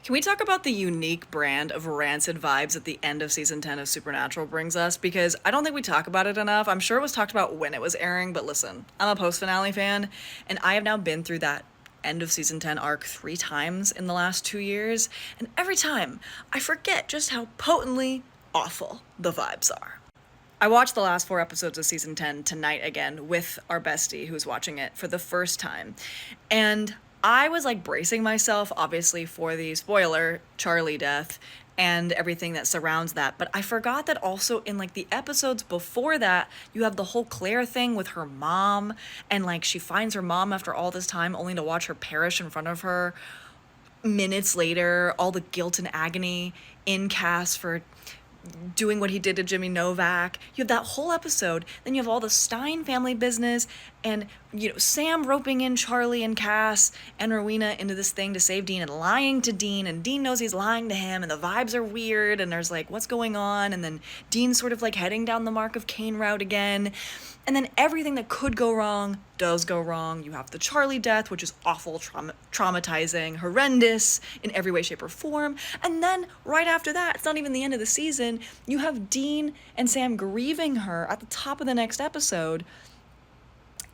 Can we talk about the unique brand of rancid vibes at the end of season 10 of Supernatural brings us? Because I don't think we talk about it enough. I'm sure it was talked about when it was airing, but listen, I'm a post finale fan, and I have now been through that end of season 10 arc 3 times in the last 2 years, and every time I forget just how potently awful the vibes are. I watched the last 4 episodes of season 10 tonight again with our bestie who's watching it for the first time. And I was like bracing myself, obviously, for the spoiler Charlie death and everything that surrounds that. But I forgot that also in like the episodes before that, you have the whole Claire thing with her mom. And like she finds her mom after all this time only to watch her perish in front of her minutes later, all the guilt and agony in Cass for doing what he did to Jimmy Novak. You have that whole episode. Then you have all the Stein family business and, Sam roping in Charlie and Cass and Rowena into this thing to save Dean and lying to Dean. And Dean knows he's lying to him and the vibes are weird and there's like, what's going on? And then Dean's sort of like heading down the Mark of Cain route again. And then everything that could go wrong does go wrong. You have the Charlie death, which is awful, traumatizing, horrendous in every way, shape, or form. And then right after that, it's not even the end of the season, you have Dean and Sam grieving her at the top of the next episode.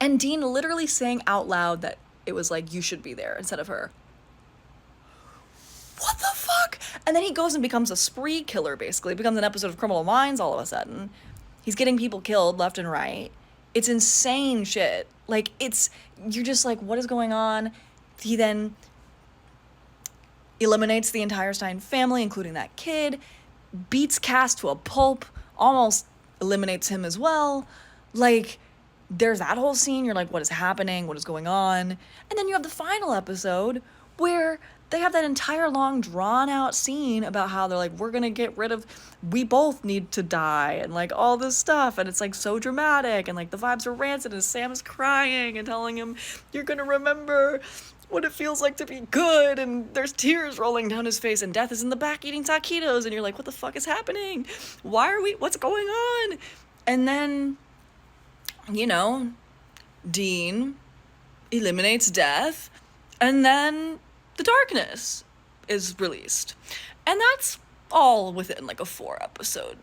And Dean literally saying out loud that it was like, you should be there instead of her. What the fuck? And then he goes and becomes a spree killer, basically. It becomes an episode of Criminal Minds all of a sudden. He's getting people killed left and right. It's insane shit. Like, you're just like, what is going on? He then eliminates the entire Stein family, including that kid, beats Cass to a pulp, almost eliminates him as well. Like, there's that whole scene. You're like, what is happening? What is going on? And then you have the final episode where they have that entire long drawn out scene about how they're like, we're gonna get rid of, we both need to die and like all this stuff. And it's like so dramatic and like the vibes are rancid and Sam is crying and telling him, you're gonna remember what it feels like to be good. And there's tears rolling down his face and Death is in the back eating taquitos. And you're like, what the fuck is happening? What's going on? And then, Dean eliminates Death, and then the darkness is released. And that's all within like a 4 episode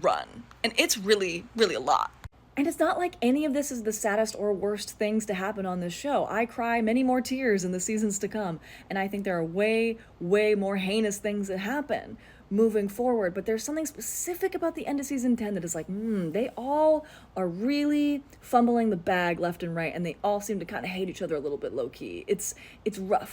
run. And it's really, really a lot. And it's not like any of this is the saddest or worst things to happen on this show. I cry many more tears in the seasons to come. And I think there are way, way more heinous things that happen moving forward. But there's something specific about the end of season 10 that is like, they all are really fumbling the bag left and right. And they all seem to kind of hate each other a little bit low key. It's rough.